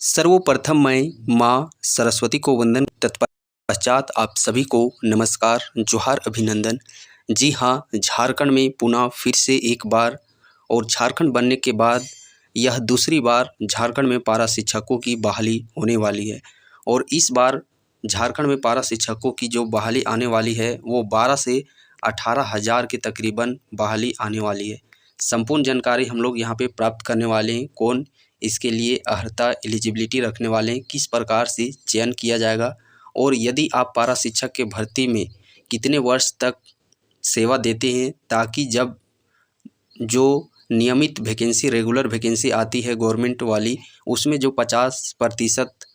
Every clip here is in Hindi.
सर्वप्रथम मैं माँ सरस्वती को वंदन तत्पश्चात आप सभी को नमस्कार, जोहार, अभिनंदन। जी हाँ, झारखंड में पुनः फिर से एक बार और झारखंड बनने के बाद यह दूसरी बार झारखंड में पारा शिक्षकों की बहाली होने वाली है। और इस बार झारखंड में पारा शिक्षकों की जो बहाली आने वाली है वो 12 से 18,000 के तकरीबन बहाली आने वाली है। संपूर्ण जानकारी हम लोग यहाँ पे प्राप्त करने वाले हैं। कौन इसके लिए अर्हता एलिजिबिलिटी रखने वाले हैं, किस प्रकार से चयन किया जाएगा, और यदि आप पारा शिक्षक के भर्ती में कितने वर्ष तक सेवा देते हैं, ताकि जब जो नियमित वैकेंसी रेगुलर वैकेंसी आती है गवर्नमेंट वाली, उसमें जो 50%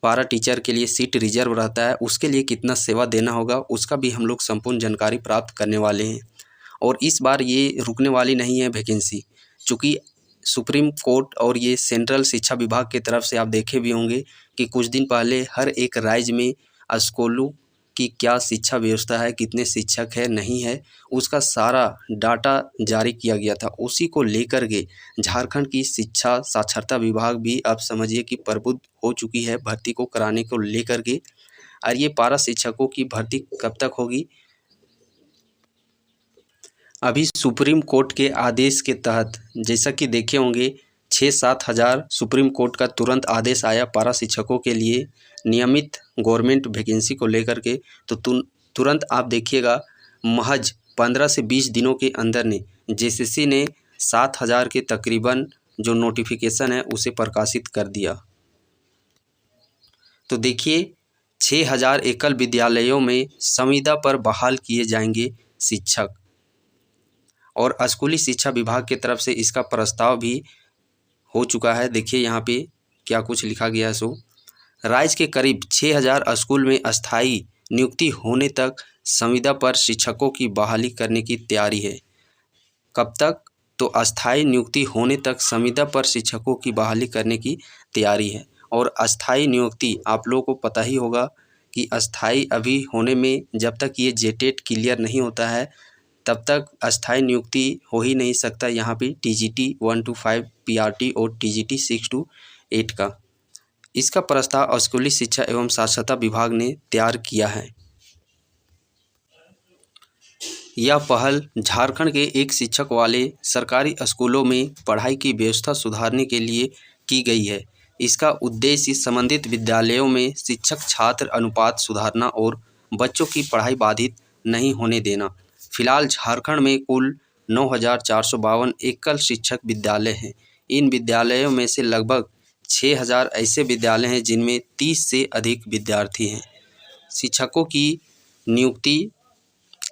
पारा टीचर के लिए सीट रिजर्व रहता है, उसके लिए कितना सेवा देना होगा, उसका भी हम लोग संपूर्ण जानकारी प्राप्त करने वाले हैं। और इस बार ये रुकने वाली नहीं है वैकेंसी, चूँकि सुप्रीम कोर्ट और ये सेंट्रल शिक्षा विभाग की तरफ से आप देखे भी होंगे कि कुछ दिन पहले हर एक राज्य में स्कूलों की क्या शिक्षा व्यवस्था है, कितने शिक्षक है, नहीं है, उसका सारा डाटा जारी किया गया था। उसी को लेकर के झारखंड की शिक्षा साक्षरता विभाग भी आप समझिए कि प्रबुद्ध हो चुकी है भर्ती को कराने को लेकर के। और ये पारा शिक्षकों की भर्ती कब तक होगी? अभी सुप्रीम कोर्ट के आदेश के तहत, जैसा कि देखे होंगे, 6-7 हज़ार सुप्रीम कोर्ट का तुरंत आदेश आया पारा शिक्षकों के लिए नियमित गवर्नमेंट वैकेंसी को लेकर के। तो तुरंत आप देखिएगा, महज 15 से 20 दिनों के अंदर ने जेसीसी ने 7,000 के तकरीबन जो नोटिफिकेशन है उसे प्रकाशित कर दिया। तो देखिए, 6,000 एकल विद्यालयों में संविदा पर बहाल किए जाएंगे शिक्षक। और स्कूली शिक्षा विभाग की तरफ से इसका प्रस्ताव भी हो चुका है। देखिए यहाँ पे क्या कुछ लिखा गया है। सो राज्य के करीब 6,000 स्कूल में अस्थायी नियुक्ति होने तक संविदा पर शिक्षकों की बहाली करने की तैयारी है। कब तक? तो अस्थायी नियुक्ति होने तक संविदा पर शिक्षकों की बहाली करने की तैयारी है। और अस्थायी नियुक्ति आप लोगों को पता ही होगा कि अस्थायी अभी होने में, जब तक ये जेटेट क्लियर नहीं होता है तब तक अस्थायी नियुक्ति हो ही नहीं सकता। यहाँ पे टीजीटी 1 to 5 पीआरटी और टीजीटी 6 to 8 का इसका प्रस्ताव स्कूली शिक्षा एवं साक्षरता विभाग ने तैयार किया है। यह पहल झारखंड के एक शिक्षक वाले सरकारी स्कूलों में पढ़ाई की व्यवस्था सुधारने के लिए की गई है। इसका उद्देश्य संबंधित विद्यालयों में शिक्षक छात्र अनुपात सुधारना और बच्चों की पढ़ाई बाधित नहीं होने देना। फिलहाल झारखंड में कुल 9,452 एकल शिक्षक विद्यालय हैं। इन विद्यालयों में से लगभग 6,000 ऐसे विद्यालय हैं जिनमें 30 से अधिक विद्यार्थी हैं। शिक्षकों की नियुक्ति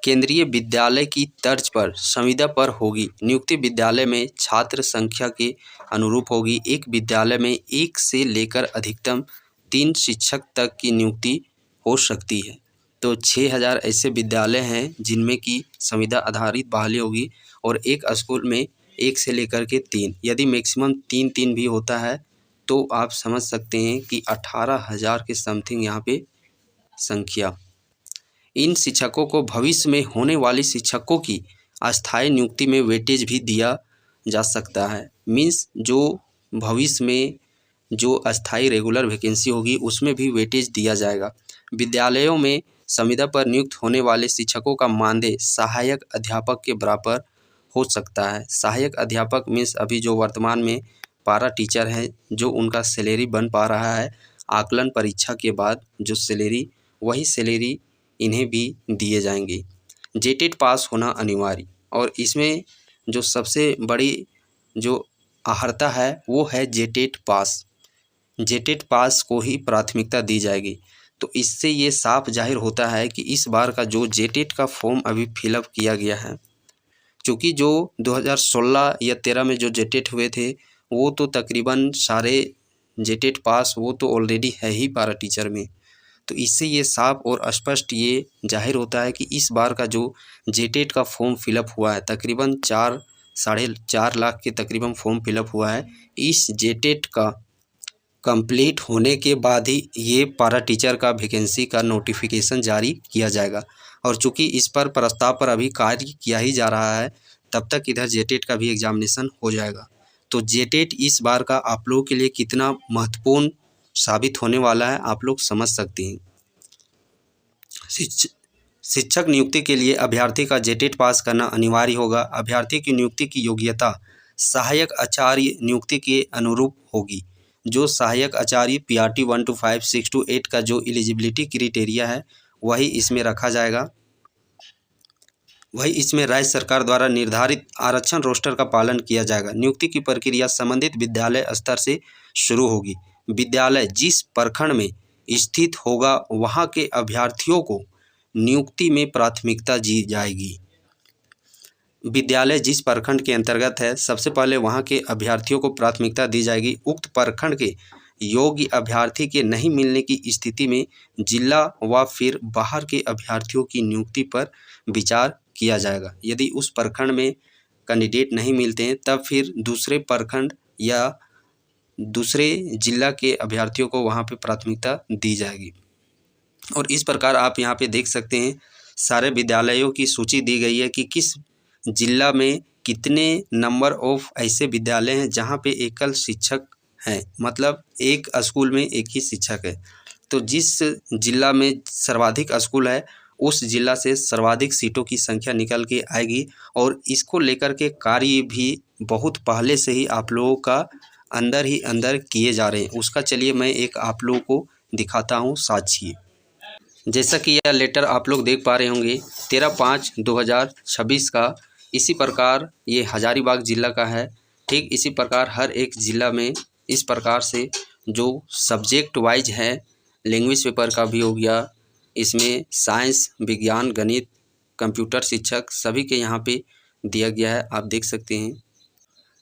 केंद्रीय विद्यालय की तर्ज पर संविदा पर होगी। नियुक्ति विद्यालय में छात्र संख्या के अनुरूप होगी। एक विद्यालय में 1 से लेकर अधिकतम 3 शिक्षक तक की नियुक्ति हो सकती है। तो 6,000 ऐसे विद्यालय हैं जिनमें की संविदा आधारित बहाली होगी। और एक स्कूल में 1 से लेकर के 3, यदि मैक्सिमम 3 भी होता है तो आप समझ सकते हैं कि 18,000 के समथिंग यहाँ पे संख्या। इन शिक्षकों को भविष्य में होने वाली शिक्षकों की अस्थायी नियुक्ति में वेटेज भी दिया जा सकता है। मीन्स जो भविष्य में जो अस्थायी रेगुलर वैकेंसी होगी उसमें भी वेटेज दिया जाएगा। विद्यालयों में संविदा पर नियुक्त होने वाले शिक्षकों का मानदेय सहायक अध्यापक के बराबर हो सकता है। सहायक अध्यापक मीन्स अभी जो वर्तमान में पारा टीचर हैं, जो उनका सैलरी बन पा रहा है आकलन परीक्षा के बाद जो सैलरी, वही सैलरी इन्हें भी दिए जाएंगे। जेटेट पास होना अनिवार्य। और इसमें जो सबसे बड़ी जो अर्हता है वो है जेटेट पास। जेटेट पास को ही प्राथमिकता दी जाएगी। तो इससे ये साफ जाहिर होता है कि इस बार का जो जेटेट का फॉर्म अभी फिलअप किया गया है, क्योंकि जो 2016 या 13 में जो जेटेट हुए थे वो तो तकरीबन सारे जेटेट पास वो तो ऑलरेडी है ही पारा टीचर में। तो इससे ये साफ और स्पष्ट ये जाहिर होता है कि इस बार का जो जेटेट का फॉर्म फिलअप हुआ है, तकरीबन 4-4.5 लाख के तकरीबन फॉर्म फिलअप हुआ है। इस जेटेट का कंप्लीट होने के बाद ही ये पारा टीचर का वैकेंसी का नोटिफिकेशन जारी किया जाएगा। और चूँकि इस पर प्रस्ताव पर अभी कार्य किया ही जा रहा है, तब तक इधर जेटेट का भी एग्जामिनेशन हो जाएगा। तो जेटेट इस बार का आप लोगों के लिए कितना महत्वपूर्ण साबित होने वाला है आप लोग समझ सकते हैं। शिक्षक नियुक्ति के लिए अभ्यर्थी का जेटेट पास करना अनिवार्य होगा। अभ्यर्थी की नियुक्ति की योग्यता सहायक आचार्य नियुक्ति के अनुरूप होगी। जो सहायक आचार्य PRT 1 to 5, 6 to 8 का जो एलिजिबिलिटी क्राइटेरिया है वही इसमें रखा जाएगा। वही इसमें राज्य सरकार द्वारा निर्धारित आरक्षण रोस्टर का पालन किया जाएगा। नियुक्ति की प्रक्रिया संबंधित विद्यालय स्तर से शुरू होगी। विद्यालय जिस प्रखंड में स्थित होगा वहाँ के अभ्यर्थियों को नियुक्ति में प्राथमिकता दी जाएगी। विद्यालय जिस प्रखंड के अंतर्गत है सबसे पहले वहाँ के अभ्यर्थियों को प्राथमिकता दी जाएगी। उक्त प्रखंड के योग्य अभ्यर्थी के नहीं मिलने की स्थिति में जिला व फिर बाहर के अभ्यर्थियों की नियुक्ति पर विचार किया जाएगा। यदि उस प्रखंड में कैंडिडेट नहीं मिलते हैं तब फिर दूसरे प्रखंड या दूसरे जिला के अभ्यर्थियों को वहाँ पे प्राथमिकता दी जाएगी। और इस प्रकार आप यहाँ पे देख सकते हैं सारे विद्यालयों की सूची दी गई है कि किस जिला में कितने नंबर ऑफ ऐसे विद्यालय हैं जहाँ पे एकल शिक्षक हैं, मतलब एक स्कूल में एक ही शिक्षक है। तो जिस जिला में सर्वाधिक स्कूल है उस जिला से सर्वाधिक सीटों की संख्या निकल के आएगी। और इसको लेकर के कार्य भी बहुत पहले से ही आप लोगों का अंदर ही अंदर किए जा रहे हैं। उसका चलिए मैं एक आप लोगों को दिखाता हूँ साक्षी। जैसा कि यह लेटर आप लोग देख पा रहे होंगे 13/5/2026 का। इसी प्रकार ये हजारीबाग जिला का है। ठीक इसी प्रकार हर एक ज़िला में इस प्रकार से जो सब्जेक्ट वाइज है लैंग्वेज पेपर का भी हो गया, इसमें साइंस, विज्ञान, गणित, कंप्यूटर शिक्षक सभी के यहाँ पे दिया गया है, आप देख सकते हैं।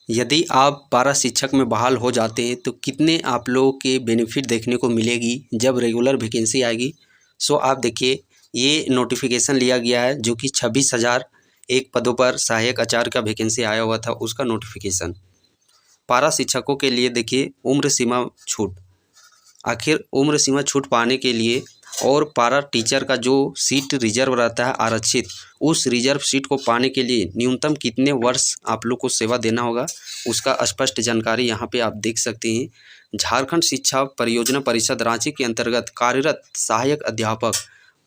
यदि आप पारा शिक्षक में बहाल हो जाते हैं तो कितने आप लोगों के बेनिफिट देखने को मिलेगी जब रेगुलर वैकेंसी आएगी। सो आप देखिए ये नोटिफिकेशन लिया गया है जो कि 26,001 पदों पर सहायक आचार्य का वैकेंसी आया हुआ था, उसका नोटिफिकेशन। पारा शिक्षकों के लिए देखिए उम्र सीमा छूट, आखिर उम्र सीमा छूट पाने के लिए और पारा टीचर का जो सीट रिजर्व रहता है आरक्षित, उस रिजर्व सीट को पाने के लिए न्यूनतम कितने वर्ष आप लोग को सेवा देना होगा उसका स्पष्ट जानकारी यहाँ पे आप देख सकते हैं। झारखंड शिक्षा परियोजना परिषद रांची के अंतर्गत कार्यरत सहायक अध्यापक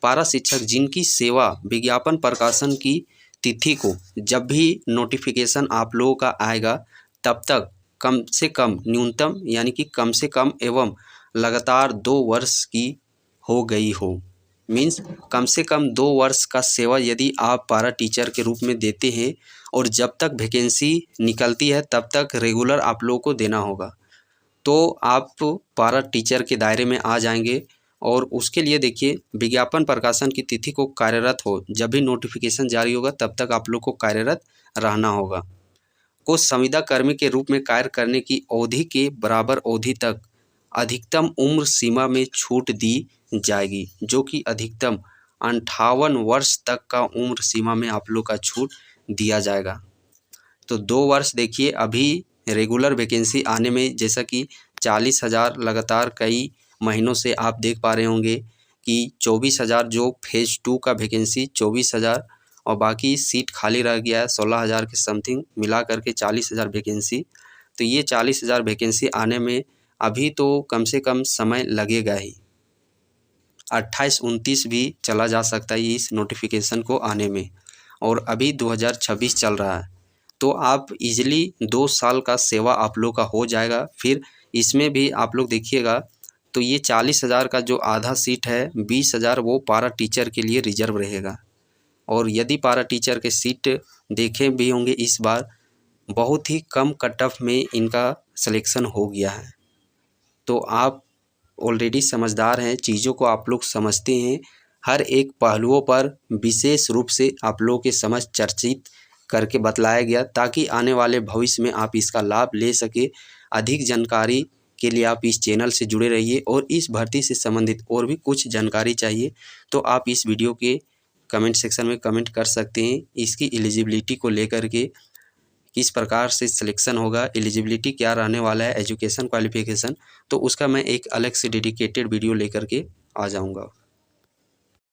पारा शिक्षक जिनकी सेवा विज्ञापन प्रकाशन की तिथि को जब भी नोटिफिकेशन आप लोगों का आएगा तब तक कम से कम न्यूनतम यानी कि कम से कम एवं लगातार 2 वर्ष की हो गई हो, मीन्स कम से कम 2 वर्ष का सेवा यदि आप पारा टीचर के रूप में देते हैं और जब तक वैकेंसी निकलती है तब तक रेगुलर आप लोगों को देना होगा, तो आप पारा टीचर के दायरे में आ जाएंगे। और उसके लिए देखिए विज्ञापन प्रकाशन की तिथि को कार्यरत हो, जब भी नोटिफिकेशन जारी होगा तब तक आप लोग को कार्यरत रहना होगा। को संविदा कर्मी के रूप में कार्य करने की अवधि के बराबर अवधि तक अधिकतम उम्र सीमा में छूट दी जाएगी, जो कि अधिकतम 58 वर्ष तक का उम्र सीमा में आप लोग का छूट दिया जाएगा। तो 2 वर्ष देखिए अभी रेगुलर वैकेंसी आने में जैसा कि 40,000 लगातार कई महीनों से आप देख पा रहे होंगे कि 24,000 जो फेज़ 2 का वैकेंसी 24,000 और बाकी सीट खाली रह गया है 16,000 के समथिंग मिला करके 40,000 वैकेंसी। तो ये 40,000 वैकेंसी आने में अभी तो कम से कम समय लगेगा ही, 28-29 भी चला जा सकता है इस नोटिफिकेशन को आने में, और अभी 2026 चल रहा है। तो आप इजीली 2 साल का सेवा आप लोग का हो जाएगा। फिर इसमें भी आप लोग देखिएगा तो ये 40,000 का जो आधा सीट है 20,000 वो पारा टीचर के लिए रिजर्व रहेगा। और यदि पारा टीचर के सीट देखे भी होंगे इस बार बहुत ही कम कट ऑफ में इनका सिलेक्शन हो गया है। तो आप ऑलरेडी समझदार हैं, चीज़ों को आप लोग समझते हैं, हर एक पहलुओं पर विशेष रूप से आप लोगों के समझ चर्चित करके बतलाया गया ताकि आने वाले भविष्य में आप इसका लाभ ले सके। अधिक जानकारी के लिए आप इस चैनल से जुड़े रहिए और इस भर्ती से संबंधित और भी कुछ जानकारी चाहिए तो आप इस वीडियो के कमेंट सेक्शन में कमेंट कर सकते हैं। इसकी एलिजिबिलिटी को लेकर के किस प्रकार से सिलेक्शन होगा, एलिजिबिलिटी क्या रहने वाला है, एजुकेशन क्वालिफिकेशन, तो उसका मैं एक अलग से डेडिकेटेड वीडियो लेकर के आ जाऊंगा।